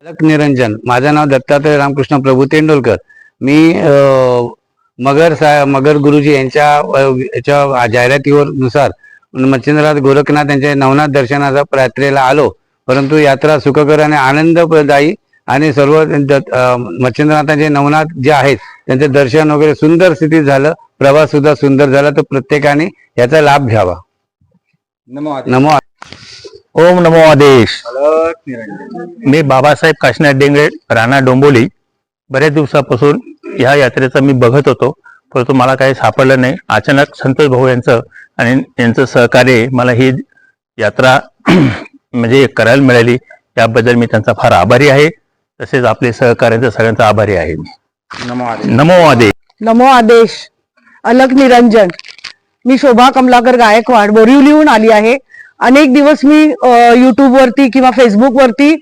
अलक निरंजन. माझं नाव दत्तात्रय रामकृष्ण प्रभू तेंडुलकर. मी मगर गुरुजी यांच्या जाहिरातीवर नुसार मच्छिंद्रनाथ गोरखनाथ यांच्या नवनाथ दर्शनाचा यात्रेला आलो. परंतु यात्रा सुखकर आणि आनंदप्रदायी आणि सर्व मच्छिंद्रनाथांचे नवनाथ जे आहेत त्यांचे दर्शन वगैरे सुंदर स्थितीत झालं. प्रवास सुद्धा सुंदर झाला. तर प्रत्येकाने याचा लाभ घ्यावा. नमो. ओम नमो आदेश. मी बाबासाहेब काशीनाथ डेंगळे, राणा डोंबोली. बऱ्याच दिवसापासून ह्या यात्रेचं मी बघत होतो, परंतु मला काही सापडलं नाही. अचानक संतोष भाऊ यांचं आणि यांचं सहकार्य मला ही यात्रा म्हणजे करायला मिळाली. त्याबद्दल मी त्यांचा फार आभारी आहे. तसेच आपले सहकार्यांचा सगळ्यांचा आभारी आहे. नमो आदेश. नमो आदेश. अलक निरंजन. मी शोभा कमलाकर गायकवाड बोरिवलीहून आली आहे. अनेक दिवस मी युट्यूब वरती किंवा फेसबुक वरती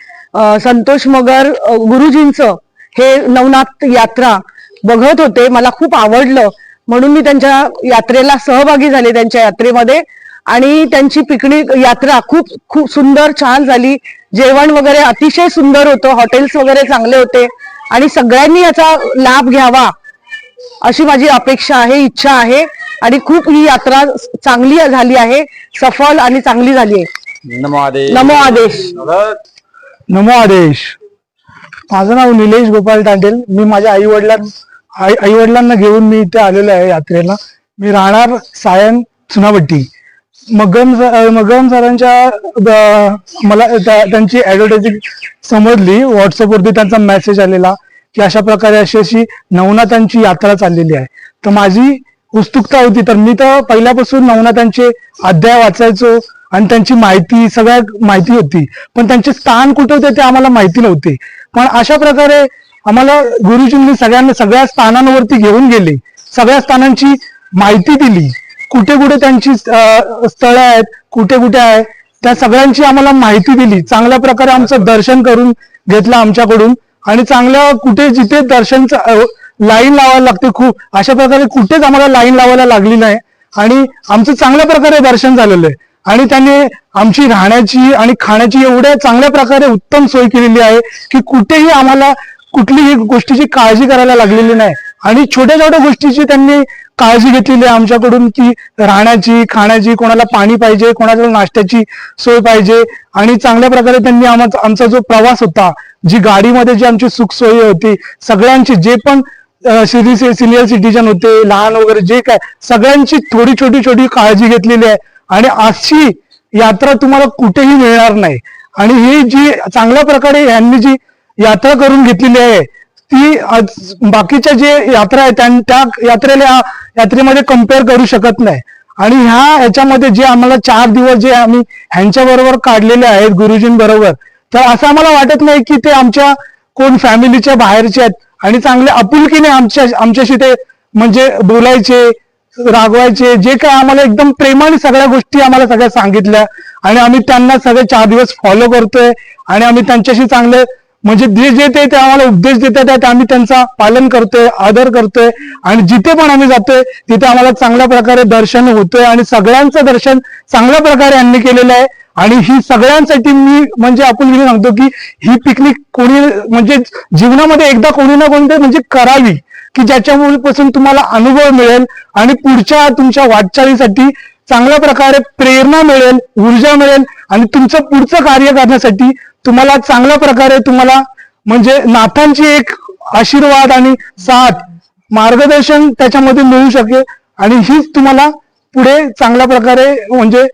संतोष मगर गुरुजींचं हे नवनाथ यात्रा बघत होते. मला खूप आवडलं म्हणून मी त्यांच्या यात्रेला सहभागी झाले, त्यांच्या यात्रेमध्ये. आणि त्यांची पिकनिक यात्रा खूप खूप सुंदर छान झाली. जेवण वगैरे अतिशय सुंदर होतं, हॉटेल्स वगैरे चांगले होते आणि सगळ्यांनी याचा लाभ घ्यावा अशी माझी अपेक्षा आहे, इच्छा आहे. आणि खूप ही यात्रा चांगली झाली आहे, सफल आणि चांगली झाली आहे. नमो आदेश. नमो आदेश. नमो आदेश. माझं नाव निलेश गोपाल टांडेल. मी माझ्या आई वडिलांना घेऊन मी इथे आलेलो आहे यात्रेला. मी राहणार सायन चुनाभट्टी. मगम सरांच्या मला त्यांची ऍडव्हर्टायझिंग समजली. व्हॉट्सअपवरती त्यांचा मेसेज आलेला की अशा प्रकारे अशी नवनाथांची यात्रा चाललेली आहे. तर माझी उत्सुकता होती. तर मी तर पहिल्यापासून नवनाथांचे अध्याय वाचायचो आणि त्यांची माहिती सगळ्या माहिती होती, पण त्यांचे स्थान कुठे होते ते आम्हाला माहिती नव्हते. पण अशा प्रकारे आम्हाला गुरुजींनी सगळ्या स्थानांवरती घेऊन गेले, सगळ्या स्थानांची माहिती दिली. कुठे कुठे त्यांची स्थळं आहेत, कुठे कुठे आहे, त्या सगळ्यांची आम्हाला माहिती दिली. चांगल्या प्रकारे आमचं दर्शन करून घेतलं आमच्याकडून. आणि चांगल्या कुठे जिथे दर्शनचं लाईन लावायला लागते खूप, अशा प्रकारे कुठेच आम्हाला लाईन लावायला लागली नाही आणि आमचं चांगल्या प्रकारे दर्शन झालेलं आहे. आणि त्याने आमची राहण्याची आणि खाण्याची एवढ्या चांगल्या प्रकारे उत्तम सोय केलेली आहे की कुठेही आम्हाला कुठलीही गोष्टीची काळजी करायला लागलेली नाही. आणि छोट्या छोट्या गोष्टीची त्यांनी काळजी घेतलेली आहे आमच्याकडून, की राहण्याची, खाण्याची, कोणाला पाणी पाहिजे, कोणाला नाश्त्याची सोय पाहिजे. आणि चांगल्या प्रकारे त्यांनी आमचा जो प्रवास होता, जी गाडीमध्ये जी आमची सुख सोयी होती, सगळ्यांची जे पण सिनियर सिटीजन होते, लहान वगैरे जे काय, सगळ्यांची थोडी छोटी काळजी घेतलेली आहे. आणि अशी यात्रा तुम्हाला कुठेही मिळणार नाही. आणि ही जी चांगल्या प्रकारे यांनी जी यात्रा करून घेतलेली आहे ती बाकीच्या जे यात्रा आहेत त्या यात्रेमध्ये कम्पेअर करू शकत नाही. आणि ह्याच्यामध्ये जे आम्हाला 4 दिवस जे आम्ही ह्यांच्या बरोबर काढलेले आहेत गुरुजींबरोबर, तर असं आम्हाला वाटत नाही की ते आमच्या कोण फॅमिलीच्या बाहेरचे आहेत. आणि चांगले आपुलकीने आमच्याशी ते म्हणजे बोलायचे, रागवायचे, जे काय आम्हाला एकदम प्रेमाने सगळ्या गोष्टी आम्हाला सगळ्या सांगितल्या. आणि आम्ही त्यांना सगळे 4 दिवस फॉलो करतोय. आणि आम्ही त्यांच्याशी चांगले म्हणजे जे ते आम्हाला उपदेश देतात ते आम्ही त्यांचा पालन करतोय, आदर करतोय. आणि जिथे पण आम्ही जातोय तिथे आम्हाला चांगल्या प्रकारे दर्शन होतोय आणि सगळ्यांचं दर्शन चांगल्या प्रकारे यांनी केलेलं आहे. आणि ही सगळ्यांसाठी मी म्हणजे आपण सांगतो की ही पिकनिक कोणी म्हणजे जीवनामध्ये एकदा कोणी ना कोणते म्हणजे करावी, की ज्याच्यामुळे पासून तुम्हाला अनुभव मिळेल आणि पुढच्या तुमच्या वाटचालीसाठी चांगल्या प्रकारे प्रेरणा मिळेल, ऊर्जा मिळेल. आणि तुमचं पुढचं कार्य करण्यासाठी तुम्हाला चांगल्या प्रकारे तुम्हाला म्हणजे नाथांची एक आशीर्वाद आणि साथ, मार्गदर्शन त्याच्यामध्ये मिळू शकेल. आणि हीच तुम्हाला पुढे चांगल्या प्रकारे म्हणजे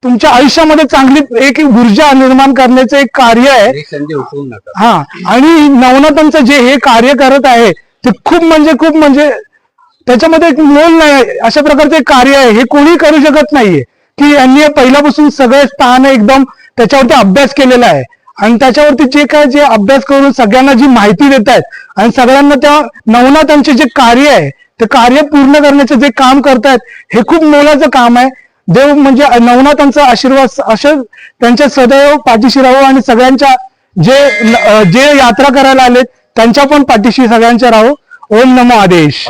तुमच्या आयुष्यामध्ये चांगली एक ऊर्जा निर्माण करण्याचं एक कार्य आहे. हा. आणि नवनाथांचं जे हे कार्य करत आहे ते खूप म्हणजे त्याच्यामध्ये एक मोल नाही, अशा प्रकारचे कार्य आहे. हे कोणी करू शकत नाहीये की यांनी पहिल्यापासून सगळे स्थान एकदम त्याच्यावरती अभ्यास केलेला आहे. आणि त्याच्यावरती जे अभ्यास करून सगळ्यांना जी माहिती देत आहेत आणि सगळ्यांना त्या नवनाथांचे जे कार्य आहे ते कार्य पूर्ण करण्याचे जे काम करतायत हे खूप मोलाचं काम आहे. देव म्हणजे नवनाथांचा आशीर्वाद असं त्यांच्या सदैव पाठीशी राहू आणि सगळ्यांच्या जे यात्रा करायला आलेत त्यांच्या पण पाठीशी सगळ्यांच्या राहू. ओम नमो आदेश.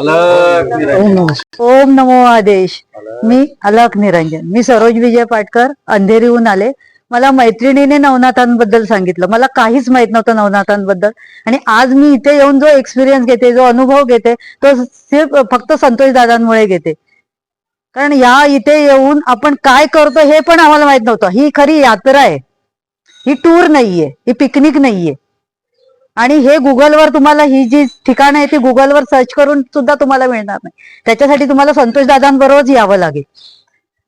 ओम नमो आदेश. मी अलक निरंजन. मी सरोज विजय पाटकर, अंधेरीहून आले. मला मैत्रिणीने नवनाथांबद्दल सांगितलं. मला काहीच माहित नव्हतं नवनाथांबद्दल. आणि आज मी इथे येऊन जो एक्सपिरियन्स घेते, जो अनुभव घेते, तो सिर्फ फक्त संतोष दादांमुळे घेते. कारण या इथे येऊन आपण काय करतो हे पण आम्हाला माहित नव्हतं. ही खरी यात्रा आहे, ही टूर नाहीये, ही पिकनिक नाहीये. आणि हे गुगलवर तुम्हाला ही जी ठिकाणं आहे ती गुगलवर सर्च करून सुद्धा तुम्हाला मिळणार नाही. त्याच्यासाठी तुम्हाला संतोष दादांबरोबरच यावं लागेल.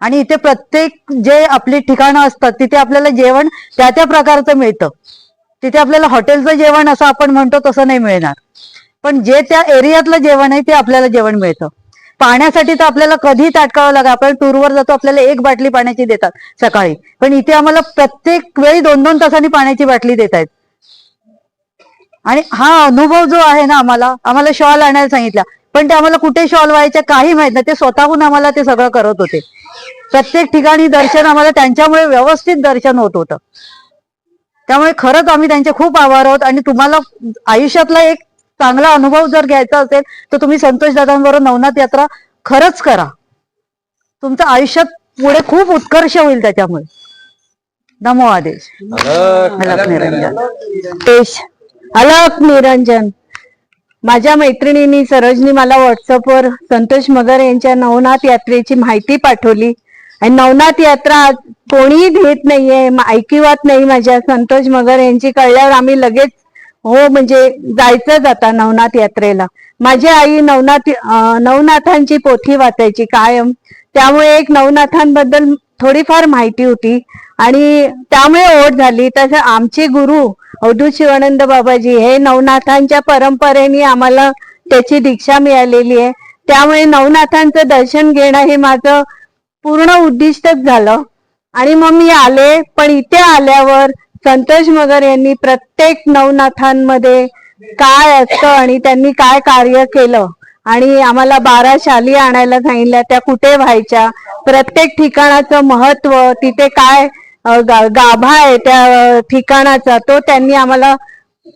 आणि इथे प्रत्येक जे आपली ठिकाणं असतात तिथे आपल्याला जेवण त्या त्या प्रकारचं मिळतं. तिथे आपल्याला हॉटेलचं जेवण असं आपण म्हणतो तसं नाही मिळणार. पण जे त्या एरियातलं जेवण आहे ते आपल्याला जेवण मिळतं. पाण्यासाठी तर आपल्याला कधी ताटकावं लागेल. आपण टूरवर जातो, आपल्याला 1 बाटली पाण्याची देतात सकाळी, पण इथे आम्हाला प्रत्येक वेळी 2-2 तासांनी पाण्याची बाटली देत आहेत. आणि हा अनुभव जो आहे ना, आम्हाला शॉल आणायला सांगितला, पण ते आम्हाला कुठे शॉल व्हायच्या काही माहित नाही. ते स्वतःहून आम्हाला ते सगळं करत होते. प्रत्येक ठिकाणी दर्शन आम्हाला त्यांच्यामुळे व्यवस्थित दर्शन होत होतं. त्यामुळे खरंच आम्ही त्यांचे खूप आभार आहोत. आणि तुम्हाला आयुष्यातला एक चांगला अनुभव जर घ्यायचा असेल तर तुम्ही संतोष दादांबरोबर नवनाथ यात्रा खरंच करा. तुमचं आयुष्यात पुढे खूप उत्कर्ष होईल त्याच्यामुळे. नमो आदेश. अलख निरंजन. अलख निरंजन. माझ्या मैत्रिणींनी सरोजनी मला व्हॉट्सअपवर संतोष मगर यांच्या नवनाथ यात्रेची माहिती पाठवली. आणि नवनाथ यात्रा कोणीही घेत नाहीये, ऐकिवात नाही. माझ्या संतोष मगर यांची कळल्यावर आम्ही लगेच हो म्हणजे जायचंच आता नवनाथ यात्रेला. माझी आई नवनाथांची पोथी वाचायची कायम, त्यामुळे एक नवनाथांबद्दल थोडीफार माहिती होती आणि त्यामुळे ओढ झाली. तसं आमचे गुरु अवधूत शिवानंद बाबाजी हे नवनाथांच्या परंपरेने आम्हाला त्याची दीक्षा मिळालेली आहे. त्यामुळे नवनाथांचं दर्शन घेणं हे माझं पूर्ण उद्दिष्टच झालं. आणि मग मी आले. पण इथे आल्यावर संतोष मगर यांनी प्रत्येक नवनाथांमध्ये काय असतं आणि त्यांनी काय कार्य केलं आणि आम्हाला 12 शाली आणायला सांगितल्या, त्या कुठे व्हायच्या, प्रत्येक ठिकाणाचं महत्व, तिथे काय गाभा आहे त्या ठिकाणाचा, तो त्यांनी आम्हाला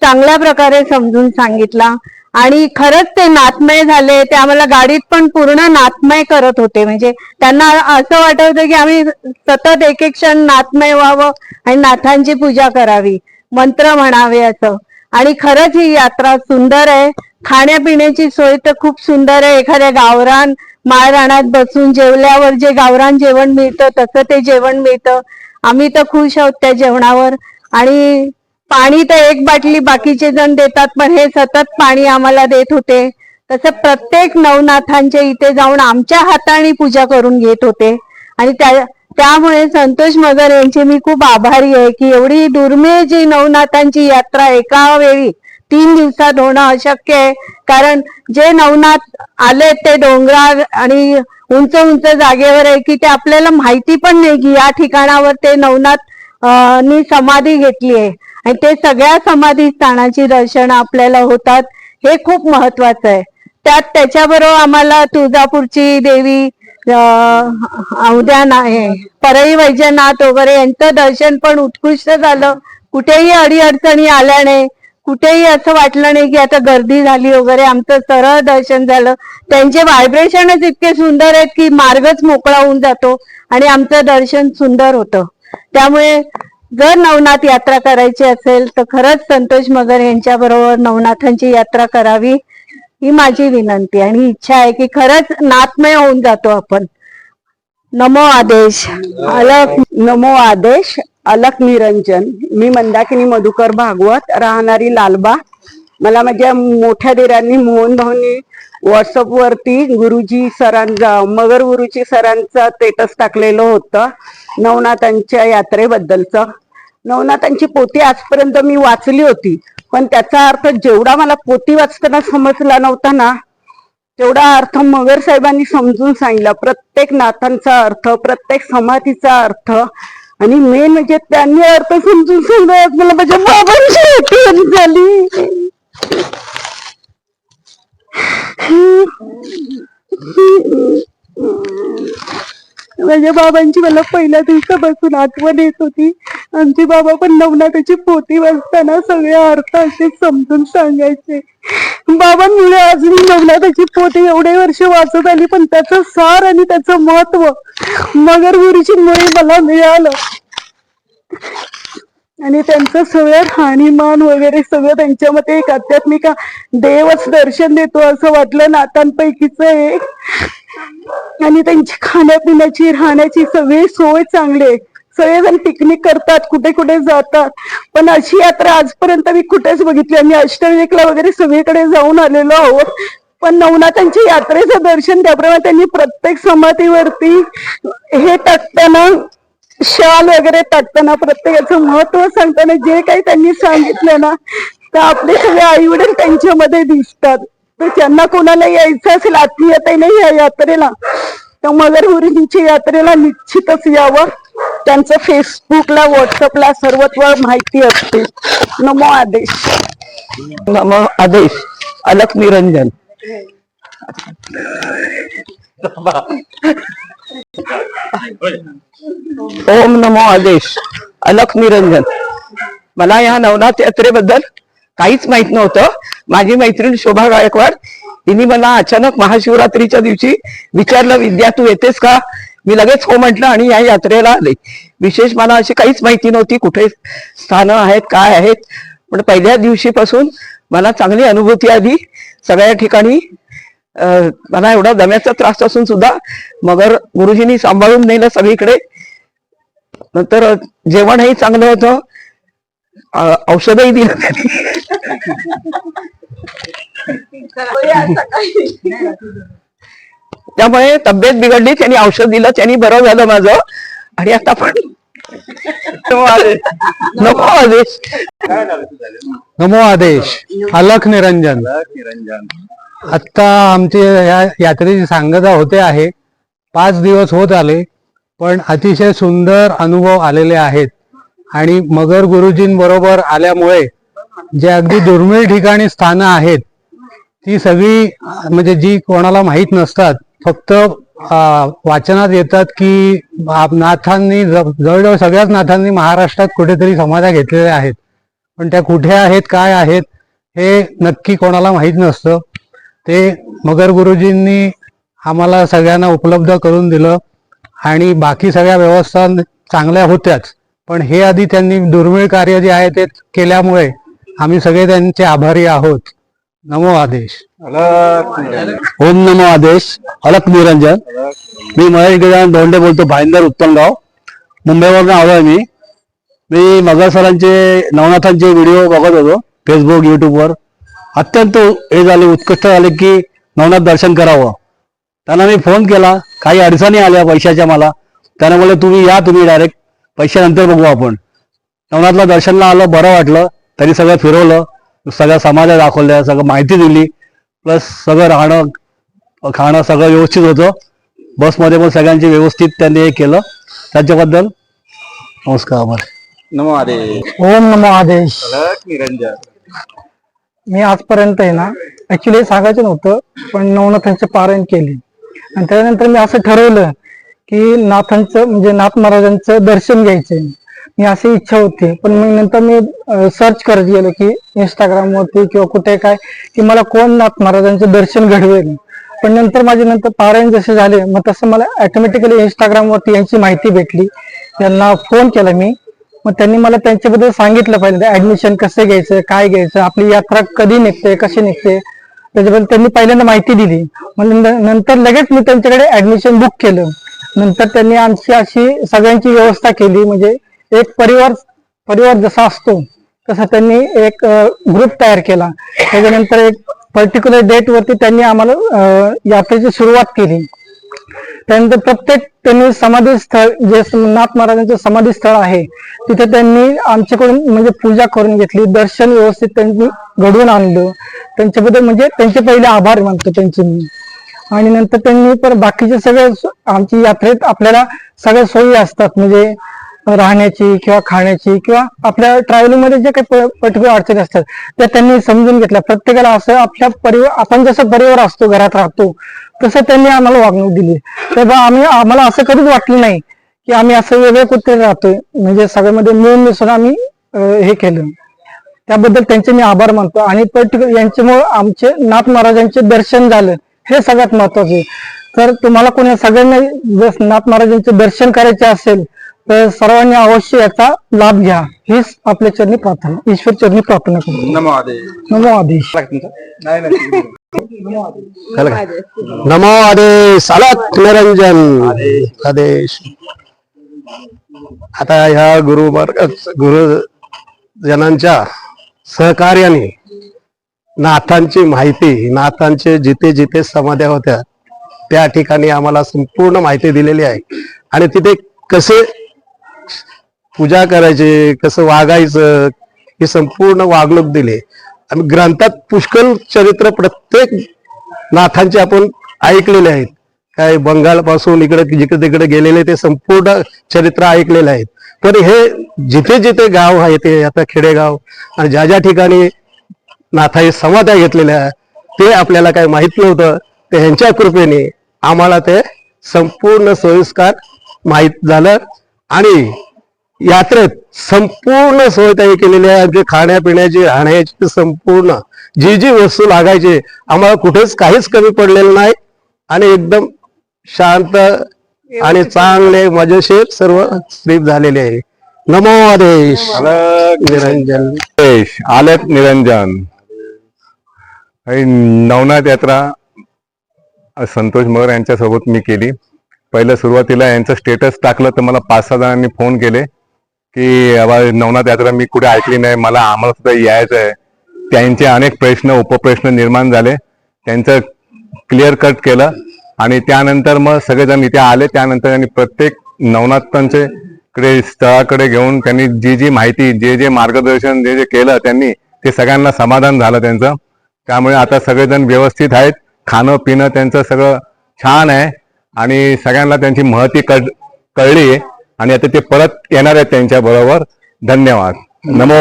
चांगल्या प्रकारे समजून सांगितला. आणि खरंच ते नाथमय झाले. ते आम्हाला गाडीत पण पूर्ण नाथमय करत होते. म्हणजे त्यांना असं वाटत होतं की आम्ही सतत एक क्षण नाथमय व्हावं आणि नाथांची पूजा करावी, मंत्र म्हणावे असं. आणि खरंच ही यात्रा सुंदर आहे. खाण्यापिण्याची सोय तर खूप सुंदर आहे. एखाद्या गावरान माळरानात बसून जेवल्यावर जे गावरान जेवण मिळतं तसं ते जेवण मिळतं. आम्ही तर खुश आहोत त्या जेवणावर. आणि पाणी तर 1 बाटली बाकीचे जण देतात, पण हे सतत पाणी आम्हाला देत होते. तसं प्रत्येक नवनाथांच्या इथे जाऊन आमच्या हाताने पूजा करून घेत होते. आणि त्यामुळे संतोष मगर यांचे मी खूप आभारी आहे की एवढी दुर्मिळ जी नवनाथांची यात्रा एका वेळी 3 दिवसात होणं अशक्य आहे. कारण जे नवनाथ आले ते डोंगरावर आणि उंच उंच जागेवर आहे की ते आपल्याला माहिती पण नाही की या ठिकाणावर ते नवनाथ नी समाधी घेतली आहे. आणि ते सगळ्या समाधी स्थानाची दर्शन आपल्याला होतात, हे खूप महत्वाचं आहे. त्याच्याबरोबर आम्हाला तुळजापूरची देवी आहे, परळी वैजनाथ वगैरे यांचं दर्शन पण उत्कृष्ट झालं. कुठेही अडीअडचणी आल्या नाही, कुठेही असं वाटलं नाही की आता गर्दी झाली वगैरे. आमचं सरळ दर्शन झालं. त्यांचे व्हायब्रेशनच इतके सुंदर आहेत की मार्गच मोकळा होऊन जातो आणि आमचं दर्शन सुंदर होतं. त्यामुळे जर नवनाथ यात्रा करायची असेल तर खरंच संतोष मगर यांच्या बरोबर नवनाथांची यात्रा करावी ही माझी विनंती आणि इच्छा आहे की खरंच नाथमय होऊन जातो आपण. नमो आदेश. नमो आदेश. अलख निरंजन. मी मंदाकिनी मधुकर भागवत, राहणारी लालबा. मला माझ्या मोठ्या दिरांनी मोहन भाऊंनी व्हॉट्सअप वरती गुरुजी सरांचा, मगर गुरुजी सरांचा स्टेटस टाकलेलं होतं नवनाथांच्या यात्रेबद्दलचं. नवनाथांची पोथी आजपर्यंत मी वाचली होती, पण त्याचा अर्थ जेवढा मला पोथी वाचताना समजला नव्हता ना, तेवढा अर्थ मगर साहेबांनी समजून सांगितला. प्रत्येक नाथांचा अर्थ, प्रत्येक समाधीचा अर्थ, आणि मेन म्हणजे त्यांनी अर्थ समजून सांगितलं. मला माझ्या बाबांची आठवण झाली. माझ्या बाबांची मला पहिल्या दिवसापासून आठवण येत होती. आमचे बाबा पण नवनाथाची पोथी वाचताना सगळे अर्थ असे समजून सांगायचे. बाबांमुळे आज मी नवनाथाची पोथी एवढे वर्ष वाचत आली, पण त्याचं सार आणि त्याचं महत्व मगर गुरुजींमुळे मला मिळालं. आणि त्यांचं सगळं राहणीमान वगैरे सगळं त्यांच्यामध्ये एक आध्यात्मिक देवच दर्शन देतो असं वाटलं नातांपैकीच एक. आणि त्यांची खाण्यापिण्याची राहण्याची सगळी सोय चांगली आहे. सगळेजण पिकनिक करतात, कुठे कुठे जातात, पण अशी यात्रा आजपर्यंत मी कुठेच बघितली. आम्ही अष्टविनायकला वगैरे सगळीकडे जाऊन आलेलो आहोत, पण नवनाथांच्या यात्रेचं दर्शन त्याप्रमाणे त्यांनी प्रत्येक समाधीवरती हे टाकताना, शाल वगैरे टाकताना, प्रत्येकाचं महत्व सांगताना जे काही त्यांनी सांगितलं ना, तर आपले सगळे आई वडील त्यांच्यामध्ये दिसतात. तर त्यांना कोणाला यायचं असेल आत्मीयतेने या यात्रेला, तर मगर गुरुजींच्या यात्रेला निश्चितच यावं. त्यांचं फेसबुकला, व्हॉट्सअपला सर्वत्र माहिती असते. नमो आदेश. नमो आदेश. अलख निरंजन. ओम नमो आदेश. अलख निरंजन. मला या नवनाथ यात्रेबद्दल काहीच माहित नव्हतं. माझी मैत्रीण शोभा गायकवाड तिने मला अचानक महाशिवरात्रीच्या दिवशी विचारलं, विद्या तू येतेस का? मी लगेच हो म्हटलं आणि या यात्रेला आले. विशेष मला अशी काहीच माहिती नव्हती, कुठे स्थानं आहेत, काय आहेत, पण पहिल्या दिवशीपासून मला चांगली अनुभूती आली. सगळ्या ठिकाणी मला एवढा दम्याचा त्रास असून सुद्धा मगर गुरुजींनी सांभाळून नेलं सगळीकडे. नंतर जेवणही चांगलं होतं, औषधही दिलं त्यांनी. त्यामुळे तब्येत बिघडली, त्यांनी औषध दिलं, त्यांनी बरं झालं माझं. आणि आता पण नको आदेश. नमो आदेश. अलख निरंजन. आता आमची या यात्रेची सांगता होते आहे. 5 दिवस होत आले, पण अतिशय सुंदर अनुभव आलेले आहेत. आणि मगर गुरुजींबरोबर आल्यामुळे जे अगदी दुर्मिळ ठिकाणी स्थानं आहेत ती सगळी म्हणजे जी कोणाला माहीत नसतात, फक्त वाचनात येतात की नाथांनी जवळजवळ सगळ्याच नाथांनी महाराष्ट्रात कुठेतरी समाध्या घेतलेल्या आहेत, पण त्या कुठे आहेत, काय आहेत हे नक्की कोणाला माहीत नसतं. ते मगर गुरुजींनी आम्हाला सगळ्यांना उपलब्ध करून दिलं आणि बाकी सगळ्या व्यवस्था चांगल्या होत्याच, पण हे आधी त्यांनी दुर्मिळ कार्य जे आहे ते केल्यामुळे आम्ही सगळे त्यांचे आभारी आहोत. नमो आदेश. ओम नमो आदेश. अलख निरंजन. मी महेश गजानन दोंडे बोलतो, भाईंदर उत्तमगाव, मुंबईवरून आलोय. मी मगर सरांचे नवनाथांचे व्हिडिओ बघत होतो फेसबुक, युट्यूबवर. अत्यंत हे झाले, उत्कृष्ट झाले की नवनाथ दर्शन करावं. त्यांना मी फोन केला, काही अडचणी आल्या पैशाच्या मला. त्याने म्हणले तुम्ही या, तुम्ही डायरेक्ट पैशानंतर बघू आपण. नवनाथला दर्शनला आलं, बरं वाटलं. त्यांनी सगळं फिरवलं, सगळ्या समाजा दाखवल्या, सगळं माहिती दिली, प्लस सगळं राहणं खाणं सगळं व्यवस्थित होतं. बसमध्ये पण सगळ्यांची व्यवस्थित त्यांनी हे केलं. त्याच्याबद्दल नमस्कार. नमो आदेश. ओम नमो आदेश. निरंजन. मी आजपर्यंत आहे ना, ऍक्च्युली सांगायचं नव्हतं, पण नवनाथांचे पारायण केले. आणि त्यानंतर मी असं ठरवलं की नाथांचं म्हणजे नाथ महाराजांचं दर्शन घ्यायचंय. मी अशी इच्छा होती, पण मग नंतर मी सर्च करत गेलो की इंस्टाग्रामवरती किंवा कुठे काय, की मला कोण नाथ महाराजांचं दर्शन घडवेल. पण नंतर पारायण जसे झाले, मग तसं मला ऑटोमॅटिकली इंस्टाग्रामवरती यांची माहिती भेटली. त्यांना फोन केला मी, मग त्यांनी मला त्यांच्याबद्दल सांगितलं पाहिजे, ऍडमिशन कसं घ्यायचं, काय घ्यायचं, आपली यात्रा कधी निघते, कशी निघते, त्याच्याबद्दल त्यांनी पहिल्यांदा माहिती दिली. मग नंतर लगेच मी त्यांच्याकडे ऍडमिशन बुक केलं. नंतर त्यांनी आमची अशी सगळ्यांची व्यवस्था केली, म्हणजे एक परिवार जसा असतो तसा त्यांनी एक ग्रुप तयार केला. त्याच्यानंतर एक पर्टिक्युलर डेट वरती त्यांनी आम्हाला यात्रेची सुरुवात केली. त्यानंतर प्रत्येक त्यांनी समाधी स्थळ, जे नाथ महाराजांचं समाधी स्थळ आहे, तिथे त्यांनी आमच्याकडून म्हणजे पूजा करून घेतली, दर्शन व्यवस्थित त्यांनी घडवून आणलं. त्यांच्याबद्दल म्हणजे त्यांचे पहिले आभार मानतो त्यांचे मी. आणि नंतर त्यांनी पण बाकीचे सगळे आमची यात्रेत आपल्याला सगळ्या सोयी असतात, म्हणजे राहण्याची किंवा खाण्याची किंवा आपल्या ट्रॅव्हलिंग मध्ये जे काही पर्टिक्युलर अडचणी असतात त्या त्यांनी समजून घेतल्या. प्रत्येकाला असं आपल्या परिवार, आपण जसं परिवार असतो, घरात राहतो, तसं त्यांनी आम्हाला वागणूक दिली. तेव्हा आम्हाला असं कधीच वाटलं नाही की आम्ही असं वेगळे कुठे राहतोय, म्हणजे सगळ्यामध्ये मिळून मिसळून आम्ही हे केलं. त्याबद्दल त्यांचे मी आभार मानतो. आणि पर्टिक्युलर यांच्यामुळे आमचे नाथ महाराजांचे दर्शन झालं, हे सगळ्यात महत्वाचे. तर तुम्हाला कोणी सगळ्यांना जर नाथ महाराजांचे दर्शन करायचे असेल तर सर्वांनी अवश्य याचा लाभ घ्या हीच आपल्या चरणी प्रार्थना, ईश्वर चरणी प्रार्थना करतो. नमो आदेश. नमो आदेश अलख निरंजन आदेश. आता ह्या गुरुजनांच्या सहकार्याने नाथांची माहिती, नाथांचे जिथे जिथे समाध्या होत्या त्या ठिकाणी आम्हाला संपूर्ण माहिती दिलेली आहे आणि तिथे कसे पूजा करायचे, कसं वागायचं हे संपूर्ण वागणूक दिली. आम्ही ग्रंथात पुष्कळ चरित्र प्रत्येक नाथांचे आपण ऐकलेले आहेत. काय बंगाल पासून इकडे जिकडे तिकडे गेलेले ते संपूर्ण चरित्र ऐकलेले आहेत. पण हे जिथे जिथे गाव आहे ते आता खेडेगाव आणि ज्या ज्या ठिकाणी नाथाई समाध्या घेतलेल्या ते आपल्याला काही माहित नव्हतं, ते ह्यांच्या कृपेने आम्हाला ते संपूर्ण सोयीस्कर माहीत झालं आणि यात्रेत संपूर्ण सोय त्यांनी केलेली आहे. आमची खाण्यापिण्याची, राहण्याची संपूर्ण जी जी वस्तू लागायची आम्हाला कुठेच काहीच कमी पडलेलं नाही आणि एकदम शांत आणि चांगले मजेशीर सर्व ट्रीप झालेले आहे. नमो आदेश निरंजन. आलत निरंजन. नवनाथ यात्रा संतोष मगर यांच्यासोबत मी केली. पहिलं सुरुवातीला यांचं स्टेटस टाकलं तर मला 5-6 जणांनी फोन केले की बाबा नवनाथ यात्रा मी कुठे ऐकली नाही, आम्हाला सुद्धा यायचं आहे. त्यांचे अनेक प्रश्न उपप्रश्न निर्माण झाले, त्यांचं क्लिअर कट केलं आणि त्यानंतर मग सगळेजण इथे आले. त्यानंतर त्यांनी प्रत्येक नवनाथांचे कडे स्थळाकडे घेऊन त्यांनी जी जी माहिती, जे जे मार्गदर्शन जे जे केलं त्यांनी, ते सगळ्यांना समाधान झालं त्यांचं. त्यामुळे आता सगळेजण व्यवस्थित आहेत. खाणं पिणं त्यांचं सगळं छान आहे आणि सगळ्यांना त्यांची महती कळली आणि आता ते परत येणार आहेत त्यांच्या बरोबर. धन्यवाद. नमो